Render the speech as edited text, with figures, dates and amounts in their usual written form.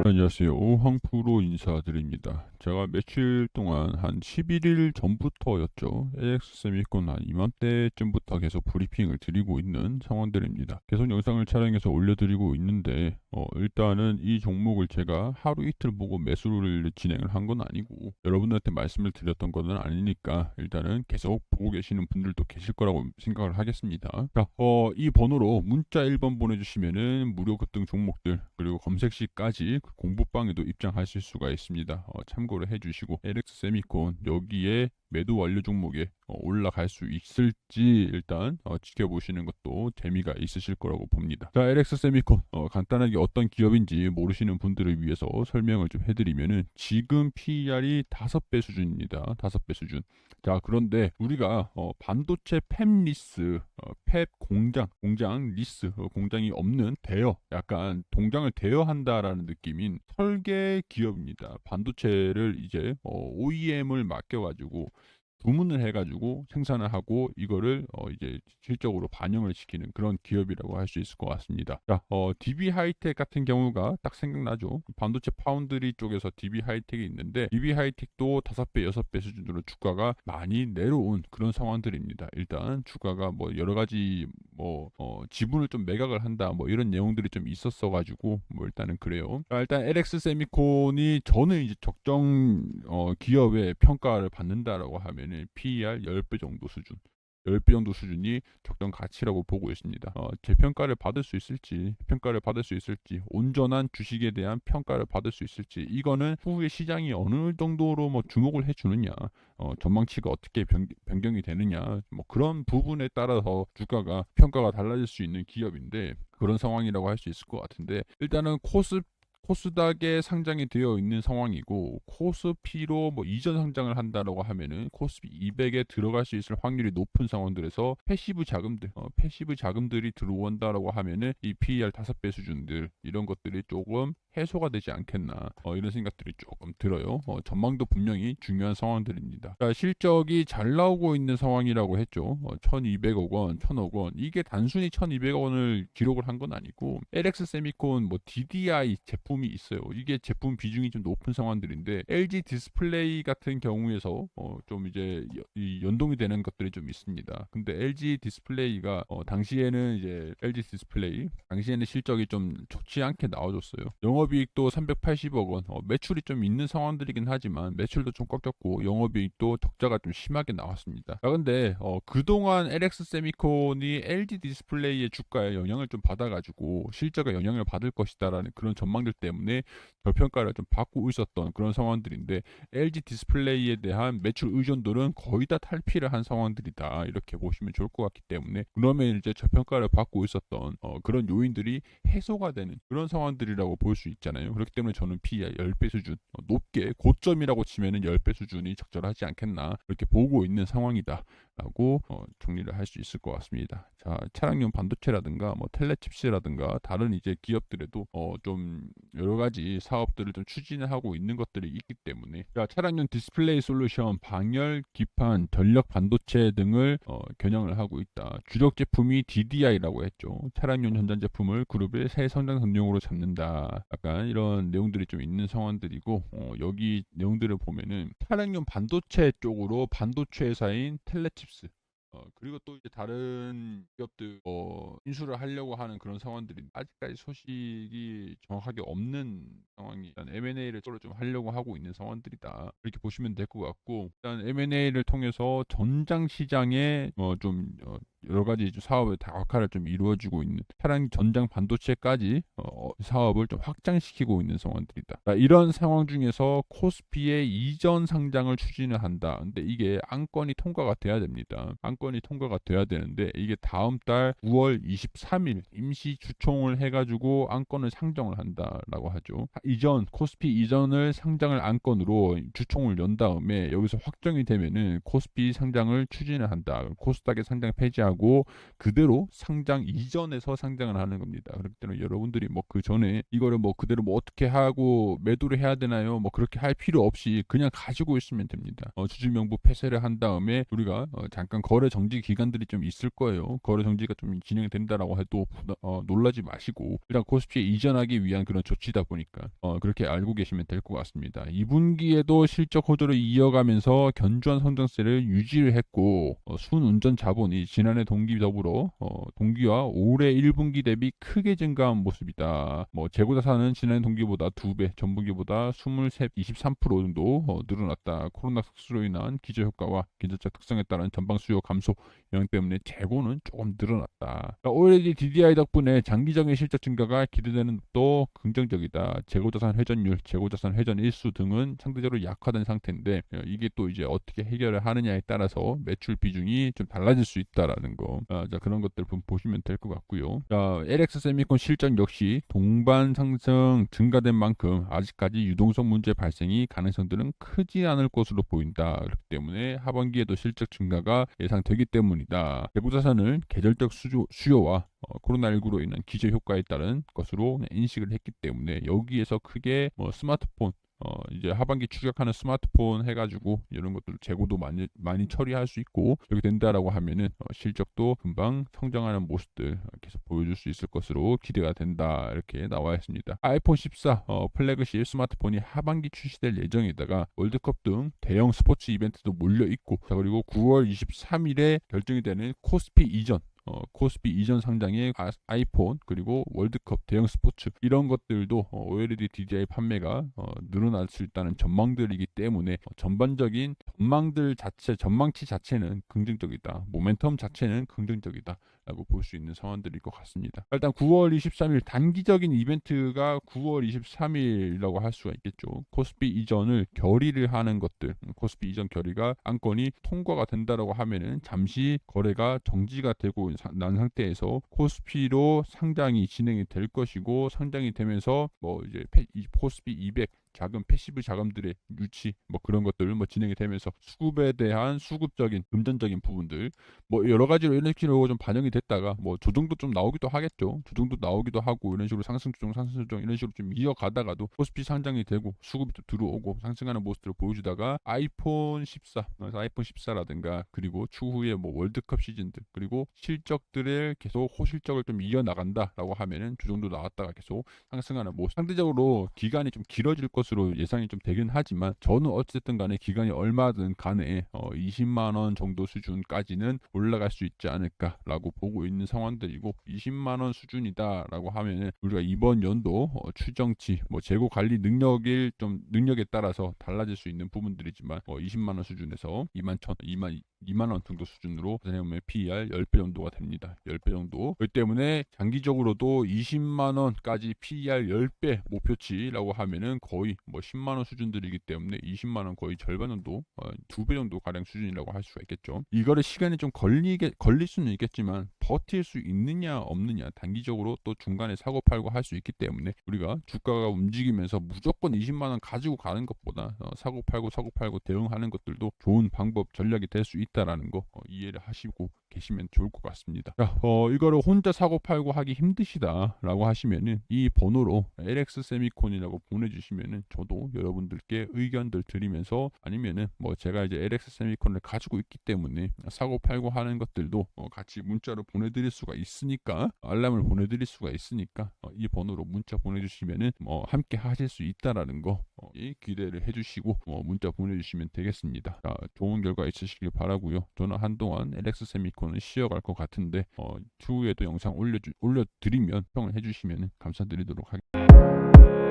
안녕하세요. 황프로 인사드립니다. 제가 며칠 동안 한 11일 전부터였죠. AX세미콘 한 이맘때쯤부터 계속 브리핑을 드리고 있는 상황들입니다. 계속 영상을 촬영해서 올려드리고 있는데 일단은 이 종목을 제가 하루 이틀 보고 매수를 진행을 한 건 아니고 여러분들한테 말씀을 드렸던 것은 아니니까 일단은 계속 보고 계시는 분들도 계실 거라고 생각을 하겠습니다. 자, 이 번호로 문자 1번 보내주시면은 무료 급등 종목들 그리고 검색 시까지 공부방에도 입장하실 수가 있습니다. 참고를 해주시고 LX세미콘 여기에 매도 완료 종목에 올라갈 수 있을지 일단 지켜보시는 것도 재미가 있으실 거라고 봅니다. 자, LX세미콘 간단하게 어떤 기업인지 모르시는 분들을 위해서 설명을 좀 해드리면은 지금 PER이 5배 수준입니다. 5배 수준. 자, 그런데 우리가 반도체 팹 리스, 팹 공장 리스, 공장이 없는 대여, 약간 동장을 대여한다라는 느낌인 설계 기업입니다. 반도체를 이제 OEM을 맡겨가지고 주문을 해가지고 생산을 하고 이거를 이제 실적으로 반영을 시키는 그런 기업이라고 할 수 있을 것 같습니다. 자, DB 하이텍 같은 경우가 딱 생각나죠. 반도체 파운드리 쪽에서 DB 하이텍이 있는데 DB 하이텍도 5배, 6배 수준으로 주가가 많이 내려온 그런 상황들입니다. 일단 주가가 뭐 여러 가지 지분을 좀 매각을 한다 뭐 이런 내용들이 좀 있었어 가지고 뭐 일단은 그래요. 자, 일단 LX 세미콘이 저는 이제 적정 기업의 평가를 받는다라고 하면은 PER 10배 정도 수준 10배 정도 수준이 적정 가치라고 보고 있습니다. 재평가를 받을 수 있을지, 평가를 받을 수 있을지, 온전한 주식에 대한 평가를 받을 수 있을지, 이거는 후에 시장이 어느 정도로 뭐 주목을 해주느냐, 전망치가 어떻게 변경이 되느냐, 뭐 그런 부분에 따라서 주가가 평가가 달라질 수 있는 기업인데 그런 상황이라고 할 수 있을 것 같은데 일단은 코스닥에 상장이 되어 있는 상황이고 코스피로 뭐 이전 상장을 한다라고 하면은 코스피 200에 들어갈 수 있을 확률이 높은 상황들에서 패시브 자금들이 들어온다라고 하면은 이 PER 5배 수준들 이런 것들이 조금 해소가 되지 않겠나 이런 생각들이 조금 들어요. 전망도 분명히 중요한 상황들입니다. 자, 실적이 잘 나오고 있는 상황이라고 했죠. 1200억 원, 1000억 원 이게 단순히 1200억 원을 기록을 한 건 아니고 LX 세미콘 뭐 DDI 제품이 있어요. 이게 제품 비중이 좀 높은 상황들인데 LG 디스플레이 같은 경우에서 좀 이제 연동이 되는 것들이 좀 있습니다. 근데 LG 디스플레이가 당시에는 이제 LG 디스플레이 당시에는 실적이 좀 좋지 않게 나와줬어요. 영업이익도 380억 원, 매출이 좀 있는 상황들이긴 하지만 매출도 좀 꺾였고 영업이익도 적자가 좀 심하게 나왔습니다. 자, 근데 그동안 LX 세미콘이 LG 디스플레이의 주가에 영향을 좀 받아가지고 실적에 영향을 받을 것이다라는 그런 전망들 때문에 저평가를 좀 받고 있었던 그런 상황들인데 LG 디스플레이에 대한 매출 의존도는 거의 다 탈피를 한 상황들이다 이렇게 보시면 좋을 것 같기 때문에 그러면 이제 저평가를 받고 있었던 그런 요인들이 해소가 되는 그런 상황들이라고 볼 수 있잖아요. 그렇기 때문에 저는 PER 10배 수준 높게 고점이라고 치면은 10배 수준이 적절하지 않겠나 그렇게 보고 있는 상황이다 라고 정리를 할 수 있을 것 같습니다. 자, 차량용 반도체라든가 뭐 텔레칩스라든가 다른 이제 기업들에도 좀 여러 가지 사업들을 좀 추진을 하고 있는 것들이 있기 때문에 자, 차량용 디스플레이 솔루션, 방열, 기판, 전력 반도체 등을 겨냥을 하고 있다. 주력 제품이 DDI라고 했죠. 차량용 전자제품을 그룹의 새 성장 동력으로 잡는다. 약간 이런 내용들이 좀 있는 상황들이고 여기 내용들을 보면은 차량용 반도체 쪽으로 반도체 회사인 텔레칩스 그리고 또 이제 다른 기업들 인수를 하려고 하는 그런 상황들이 아직까지 소식이 정확하게 없는 상황이 일단 M&A를 서로 좀 하려고 하고 있는 상황들이다. 이렇게 보시면 될 것 같고 일단 M&A를 통해서 전장 시장에 좀 여러 가지 사업의 다각화를 좀 이루어지고 있는 차량 전장 반도체까지 사업을 좀 확장시키고 있는 상황들이다. 이런 상황 중에서 코스피의 이전 상장을 추진을 한다. 근데 이게 안건이 통과가 돼야 됩니다. 안건이 통과가 돼야 되는데 이게 다음 달 9월 23일 임시 주총을 해가지고 안건을 상정을 한다라고 하죠. 코스피 이전을 상장을 안건으로 주총을 연 다음에 여기서 확정이 되면은 코스피 상장을 추진을 한다. 코스닥의 상장 폐지하고 하고 그대로 상장 이전에서 상장을 하는 겁니다. 그렇기 때문에 여러분들이 뭐 그 전에 이거를 뭐 그대로 뭐 어떻게 하고 매도를 해야 되나요? 뭐 그렇게 할 필요 없이 그냥 가지고 있으면 됩니다. 주주명부 폐쇄를 한 다음에 우리가 잠깐 거래 정지 기간들이 좀 있을 거예요. 거래 정지가 좀 진행된다라고 해도 놀라지 마시고 일단 코스피에 이전하기 위한 그런 조치다 보니까 그렇게 알고 계시면 될 것 같습니다. 2분기에도 실적 호조를 이어가면서 견조한 성장세를 유지를 했고 순운전 자본이 지난해 동기 더불어 동기와 올해 1분기 대비 크게 증가한 모습이다. 재고자산은 지난해 동기보다 2배, 전분기보다 23% 정도 늘어났다. 코로나 특수로 인한 기저효과와 기저적 특성에 따른 전방 수요 감소 영향 때문에 재고는 조금 늘어났다. OLED DDI 덕분에 장기적인 실적 증가가 기대되는 것도 긍정적이다. 재고자산 회전율, 재고자산 회전 일수 등은 상대적으로 약화된 상태인데 이게 또 이제 어떻게 해결을 하느냐에 따라서 매출 비중이 좀 달라질 수 있다라는 거. 자, 그런 것들 보시면 될 것 같고요. 자, LX 세미콘 실적 역시 동반 상승 증가된 만큼 아직까지 유동성 문제 발생이 가능성들은 크지 않을 것으로 보인다. 그렇기 때문에 하반기에도 실적 증가가 예상되기 때문이다. 재고자산을 계절적 수요와 코로나19로 인한 기저 효과에 따른 것으로 인식을 했기 때문에 여기에서 크게 스마트폰 이제 하반기 추격하는 스마트폰 해가지고 이런 것들 재고도 많이 처리할 수 있고 이렇게 된다라고 하면은 실적도 금방 성장하는 모습들 계속 보여줄 수 있을 것으로 기대가 된다 이렇게 나와 있습니다. 아이폰 14 플래그십 스마트폰이 하반기 출시될 예정에다가 월드컵 등 대형 스포츠 이벤트도 몰려 있고 자 그리고 9월 23일에 결정이 되는 코스피 이전 상장의 아이폰 그리고 월드컵 대형 스포츠 이런 것들도 OLED DDI 판매가 늘어날 수 있다는 전망들이기 때문에 전반적인 전망치 자체는 긍정적이다. 모멘텀 자체는 긍정적이다. 라고 볼 수 있는 상황들일 것 같습니다. 일단 9월 23일 단기적인 이벤트가 9월 23일이라고 할 수가 있겠죠. 코스피 이전을 결의를 하는 것들, 코스피 이전 결의가 안건이 통과가 된다라고 하면은 잠시 거래가 정지가 되고 난 상태에서 코스피로 상장이 진행이 될 것이고 상장이 되면서 이제 코스피 200 작은 패시브 자금들의 유치 그런 것들 진행이 되면서 수급에 대한 수급적인 금전적인 부분들 여러 가지로 이런 식으로 좀 반영이 됐다가 조정도 좀 나오기도 하겠죠. 조정도 나오기도 하고 이런 식으로 상승 조정 이런 식으로 좀 이어가다가도 코스피 상장이 되고 수급이 또 들어오고 상승하는 모습들을 보여주다가 아이폰 14라든가 그리고 추후에 월드컵 시즌들 그리고 실적들을 계속 호실적을 좀 이어나간다라고 하면은 조정도 나왔다가 계속 상승하는 상대적으로 기간이 좀 길어질 것으로 예상이 좀 되긴 하지만 저는 어쨌든 간에 기간이 얼마든 간에 20만 원 정도 수준까지는 올라갈 수 있지 않을까라고 보고 있는 상황들이고 20만 원 수준이다라고 하면은 우리가 이번 연도 추정치 재고 관리 능력에 따라서 달라질 수 있는 부분들이지만 20만 원 수준에서 2만 원 정도 수준으로 보면 PER 10배 정도가 됩니다. 10배 정도. 그렇기 때문에 장기적으로도 20만 원까지 PER 10배 목표치라고 하면은 거의 10만 원 수준들이기 때문에 20만 원 거의 절반 정도, 2배 정도 가량 수준이라고 할 수가 있겠죠. 이거를 시간이 좀 걸릴 수는 있겠지만 버틸 수 있느냐 없느냐 단기적으로 또 중간에 사고 팔고 할 수 있기 때문에 우리가 주가가 움직이면서 무조건 20만 원 가지고 가는 것보다 사고 팔고 대응하는 것들도 좋은 방법 전략이 될 수 있다라는 거 이해를 하시고 계시면 좋을 것 같습니다. 자, 이거를 혼자 사고 팔고 하기 힘드시다라고 하시면은 이 번호로 LX 세미콘이라고 보내주시면은 저도 여러분들께 의견들 드리면서 아니면은 제가 이제 LX 세미콘을 가지고 있기 때문에 사고 팔고 하는 것들도 같이 문자로 보내드릴 수가 있으니까 알람을 보내드릴 수가 있으니까 이 번호로 문자 보내주시면은 함께 하실 수 있다라는 거 기대를 해주시고 문자 보내주시면 되겠습니다. 자, 좋은 결과 있으시길 바라고요. 저는 한동안 LX 세미콘을 쉬어갈 것 같은데 추후에도 영상 올려드리면 평을 해주시면 감사드리도록 하겠습니다.